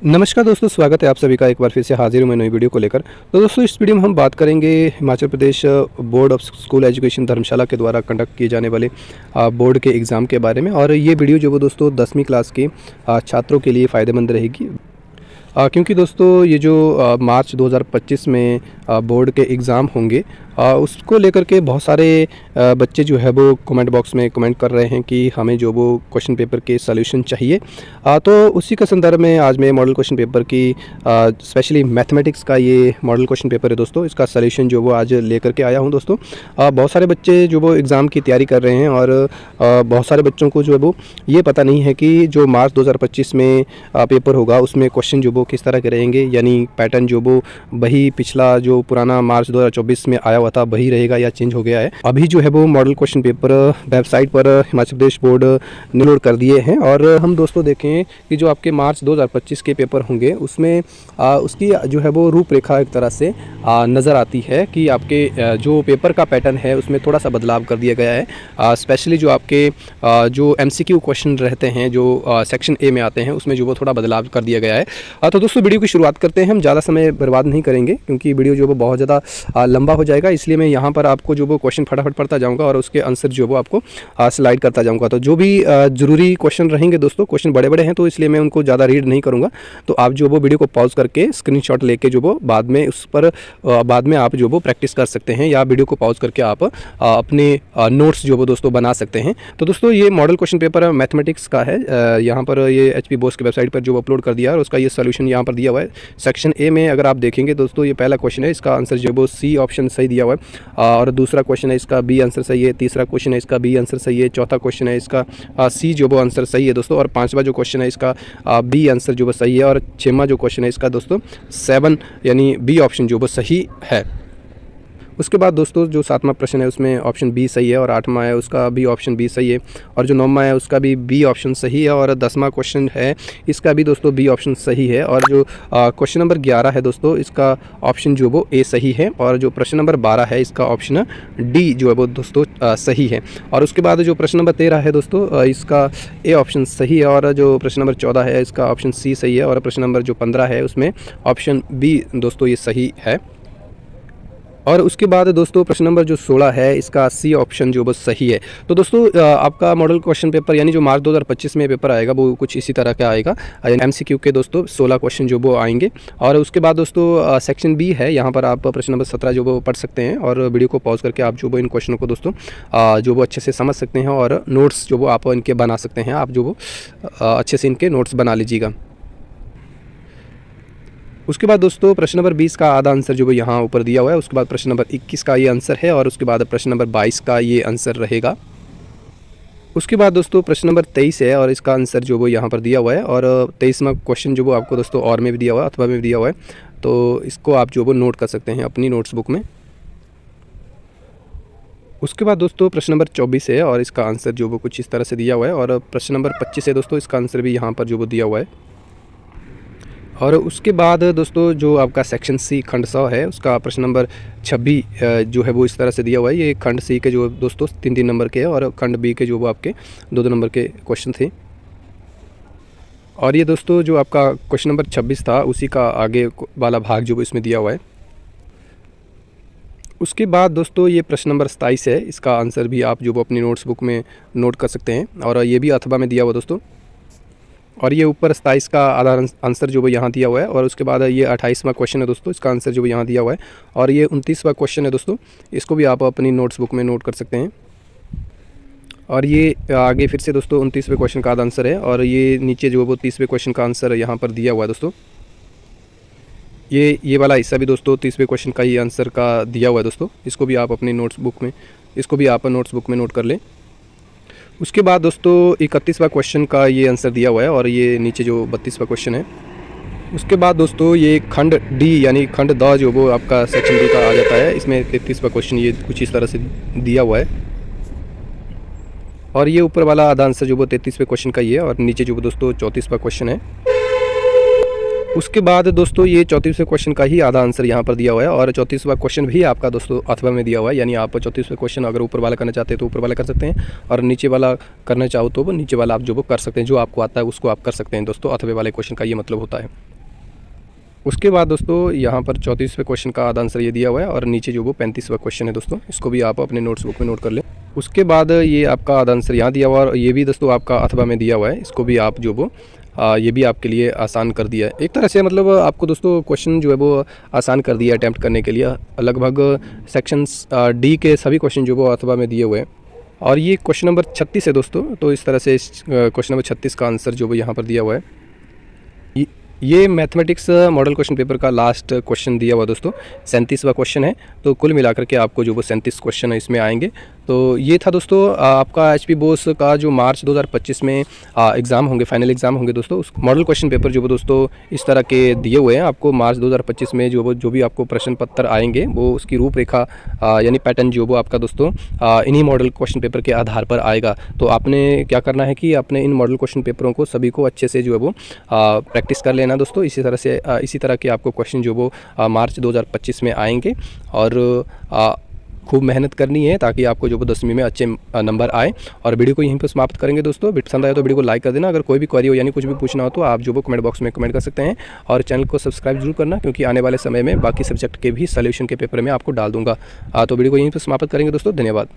नमस्कार दोस्तों, स्वागत है आप सभी का एक बार फिर से हाजिर हूं मैं नई वीडियो को लेकर। तो दोस्तों इस वीडियो में हम बात करेंगे Himachal Pradesh board of school education धर्मशाला के द्वारा कंडक्ट किए जाने वाले बोर्ड के एग्ज़ाम के बारे में। और ये वीडियो जो वो दोस्तों 10वीं क्लास के छात्रों के लिए फ़ायदेमंद रहेगी, क्योंकि दोस्तों ये जो मार्च 2025 में बोर्ड के एग्ज़ाम होंगे उसको लेकर के बहुत सारे बच्चे जो है वो कमेंट बॉक्स में कमेंट कर रहे हैं कि हमें जो वो क्वेश्चन पेपर के सॉल्यूशन चाहिए। तो उसी के संदर्भ में आज मैं मॉडल क्वेश्चन पेपर की स्पेशली मैथमेटिक्स का ये मॉडल क्वेश्चन पेपर है दोस्तों, इसका सॉल्यूशन जो वो आज लेकर के आया हूँ दोस्तों। बहुत सारे बच्चे जो वो एग्ज़ाम की तैयारी कर रहे हैं और बहुत सारे बच्चों को जो है वो ये पता नहीं है कि जो मार्च 2025 में पेपर होगा उसमें क्वेश्चन जो वो किस तरह के रहेंगे, यानी पैटर्न जो वो वही पिछला जो पुराना मार्च 2024 में आया हुआ था वही रहेगा या चेंज हो गया है। अभी जो है वो मॉडल क्वेश्चन पेपर वेबसाइट पर हिमाचल प्रदेश बोर्ड ने लोड कर दिए हैं। और हम दोस्तों देखें कि जो आपके मार्च 2025 के पेपर होंगे उसमें उसकी जो है वो रूपरेखा एक तरह से नज़र आती है कि आपके जो पेपर का पैटर्न है उसमें थोड़ा सा बदलाव कर दिया गया है। स्पेशली जो आपके जो MCQ क्वेश्चन रहते हैं जो सेक्शन ए में आते हैं उसमें जो वो थोड़ा बदलाव कर दिया गया है। तो दोस्तों वीडियो की शुरुआत करते हैं। हम ज़्यादा समय बर्बाद नहीं करेंगे क्योंकि वीडियो जो वो बहुत ज़्यादा लंबा हो जाएगा, इसलिए मैं यहाँ पर आपको जो वो क्वेश्चन फटाफट पढ़ता जाऊँगा और उसके आंसर जो वो आपको स्लाइड करता जाऊँगा। तो जो भी ज़रूरी क्वेश्चन रहेंगे दोस्तों, क्वेश्चन बड़े बड़े हैं तो इसलिए मैं उनको ज़्यादा रीड नहीं करूँगा। तो आप जो वो वीडियो को पॉज करके स्क्रीनशॉट लेके जो वो बाद में उस पर बाद में आप जो वो प्रैक्टिस कर सकते हैं, या वीडियो को पॉज करके आप अपने नोट्स जो वो दोस्तों बना सकते हैं। तो दोस्तों ये मॉडल क्वेश्चन पेपर मैथमेटिक्स का है। यहाँ पर ये HP बोस की वेबसाइट पर जो अपलोड कर दिया है और उसका ये सोल्यूशन यहाँ पर दिया हुआ है। सेक्शन ए में अगर आप देखेंगे दोस्तों, ये पहला क्वेश्चन है, इसका आंसर जो वो C ऑप्शन सही दिया हुआ है। और दूसरा क्वेश्चन है इसका B आंसर सही है। तीसरा क्वेश्चन है इसका B आंसर सही है। चौथा क्वेश्चन है इसका C जो वो आंसर सही है दोस्तों। और पांचवा जो क्वेश्चन है इसका B आंसर जो वो सही है। और छठवां जो क्वेश्चन है इसका दोस्तों 7 यानी B ऑप्शन जो वो सही है। उसके बाद दोस्तों जो 7वां प्रश्न है उसमें ऑप्शन B सही है, और 8वां है उसका भी ऑप्शन B सही है, और जो 9वां है उसका भी B ऑप्शन सही है, और 10वां क्वेश्चन है इसका भी दोस्तों B ऑप्शन सही है। और जो क्वेश्चन नंबर 11 है दोस्तों, इसका ऑप्शन जो वो A सही है। और जो प्रश्न नंबर 12 है इसका ऑप्शन D जो है वो दोस्तों सही है। और उसके बाद जो प्रश्न नंबर 13 है दोस्तों, इसका A ऑप्शन सही है। और जो प्रश्न नंबर 14 है इसका ऑप्शन C सही है। और प्रश्न नंबर जो 15 है उसमें ऑप्शन B दोस्तों ये सही है। और उसके बाद दोस्तों प्रश्न नंबर जो 16 है इसका C ऑप्शन जो बस सही है। तो दोस्तों आपका मॉडल क्वेश्चन पेपर यानी जो मार्च 2025 में पेपर आएगा वो कुछ इसी तरह का आएगा। MCQ के दोस्तों 16 क्वेश्चन जो वो आएंगे। और उसके बाद दोस्तों सेक्शन B है, यहाँ पर आप प्रश्न नंबर 17 जो वो पढ़ सकते हैं और वीडियो को पॉज करके आप जो वो इन क्वेश्चनों को दोस्तों जो वो अच्छे से समझ सकते हैं और नोट्स जो वो आप इनके बना सकते हैं। आप जो वो अच्छे से इनके नोट्स बना लीजिएगा। उसके बाद दोस्तों प्रश्न नंबर 20 का आधा आंसर जो वो यहाँ ऊपर दिया हुआ है। उसके बाद प्रश्न नंबर 21 का ये आंसर है, और उसके बाद प्रश्न नंबर 22 का ये आंसर रहेगा। उसके बाद दोस्तों प्रश्न नंबर 23 है और इसका आंसर जो वो यहाँ पर दिया हुआ है। और 23वां क्वेश्चन जो वो आपको दोस्तों और में भी दिया हुआ है, अथवा में भी दिया हुआ है, तो इसको आप जो वो नोट कर सकते हैं अपनी नोट्स बुक में। उसके बाद दोस्तों प्रश्न नंबर 24 है और इसका आंसर जो वो कुछ इस तरह से दिया हुआ है। और प्रश्न नंबर 25 है दोस्तों, इसका आंसर भी यहाँ पर जो वो दिया हुआ है। और उसके बाद दोस्तों जो आपका सेक्शन C खंड 100 है उसका प्रश्न नंबर 26 जो है वो इस तरह से दिया हुआ है। ये खंड C के जो दोस्तों 3-3 नंबर के है, और खंड B के जो वो आपके 2-2 नंबर के क्वेश्चन थे। और ये दोस्तों जो आपका क्वेश्चन नंबर 26 था उसी का आगे वाला भाग जो इसमें दिया हुआ है। उसके बाद दोस्तों ये प्रश्न नंबर 27 है, इसका आंसर भी आप जो वो अपनी नोट्स बुक में नोट कर सकते हैं। और ये भी अथवा में दिया हुआ दोस्तों। और ये ऊपर 27 का आधा आंसर जो वो यहाँ दिया हुआ है। और उसके बाद ये 28वां क्वेश्चन है दोस्तों, इसका आंसर जो वो यहाँ दिया हुआ है। और ये 29वां क्वेश्चन है दोस्तों, इसको भी आप अपनी नोट्स बुक में नोट कर सकते हैं। और ये आगे फिर से दोस्तों 29वें क्वेश्चन का आधा आंसर है। और ये नीचे जो वो 30वें क्वेश्चन का आंसर यहाँ पर दिया हुआ है दोस्तों। ये वाला हिस्सा भी दोस्तों 30वें क्वेश्चन का ही आंसर का दिया हुआ है दोस्तों। इसको भी आप अपनी नोट्स बुक में नोट कर लें। उसके बाद दोस्तों 31वां क्वेश्चन का ये आंसर दिया हुआ है। और ये नीचे जो 32वां क्वेश्चन है। उसके बाद दोस्तों ये खंड D यानी खंड द जो वो आपका सेक्शन D का आ जाता है। इसमें 33वां क्वेश्चन ये कुछ इस तरह से दिया हुआ है। और ये ऊपर वाला आधा आंसर जो वो 33वें क्वेश्चन का ही है। और नीचे जो वो दोस्तों 34वां क्वेश्चन है। उसके बाद दोस्तों ये 34वें क्वेश्चन का ही आधा आंसर यहाँ पर दिया हुआ है। और 34वां क्वेश्चन भी आपका दोस्तों अथवा में दिया हुआ है, यानी आप 34वें क्वेश्चन अगर ऊपर वाला करना चाहते हैं तो ऊपर वाला कर सकते हैं, और नीचे वाला करना चाहो तो वो नीचे वाला आप जो वो कर सकते हैं। जो आपको आता है उसको आप कर सकते हैं दोस्तों, अथवे वाले क्वेश्चन का ये मतलब होता है। उसके बाद दोस्तों यहाँ पर 34वें क्वेश्चन का आधा आंसर ये दिया हुआ है और नीचे जो वो 35वां क्वेश्चन है दोस्तों, इसको भी आप अपने नोट्स बुक में नोट कर लें। उसके बाद ये आपका आधा आंसर यहाँ दिया हुआ है और ये भी दोस्तों आपका अथवा में दिया हुआ है, इसको भी आप जो वो ये भी आपके लिए आसान कर दिया है एक तरह से, मतलब आपको दोस्तों क्वेश्चन जो है वो आसान कर दिया है अटैम्प्ट करने के लिए। लगभग सेक्शंस डी के सभी क्वेश्चन जो वो अथवा में दिए हुए हैं और ये क्वेश्चन नंबर 36 है दोस्तों। तो इस तरह से क्वेश्चन नंबर 36 का आंसर जो वो यहाँ पर दिया हुआ है। ये मैथमेटिक्स मॉडल क्वेश्चन पेपर का लास्ट क्वेश्चन दिया हुआ दोस्तों, 37वां क्वेश्चन है। तो कुल मिलाकर के आपको जो वो 37 क्वेश्चन है इसमें आएंगे। तो ये था दोस्तों आपका HP बोस का जो मार्च 2025 में एग्ज़ाम होंगे, फाइनल एग्ज़ाम होंगे दोस्तों। उस मॉडल क्वेश्चन पेपर जो वो दोस्तों इस तरह के दिए हुए हैं आपको। मार्च 2025 में जो भी आपको प्रश्न पत्र आएंगे वो उसकी रूपरेखा यानी पैटर्न जो वो आपका दोस्तों इन्हीं मॉडल क्वेश्चन पेपर के आधार पर आएगा। तो आपने क्या करना है कि अपने इन मॉडल क्वेश्चन पेपरों को सभी को अच्छे से जो है वो प्रैक्टिस कर लेना दोस्तों। इसी तरह के आपको क्वेश्चन जो वो मार्च 2025 में आएंगे और खूब मेहनत करनी है ताकि आपको जो वो 10वीं में अच्छे नंबर आए। और वीडियो को यहीं पर समाप्त करेंगे दोस्तों। पसंद आया तो वीडियो को लाइक कर देना। अगर कोई भी क्वेरी हो यानी कुछ भी पूछना हो तो आप जो वो कमेंट बॉक्स में कमेंट कर सकते हैं और चैनल को सब्सक्राइब जरूर करना, क्योंकि आने वाले समय में बाकी सब्जेक्ट के भी सोल्यूशन के पेपर में आपको डाल दूंगा। तो वीडियो को यहीं पर समाप्त करेंगे दोस्तों। धन्यवाद।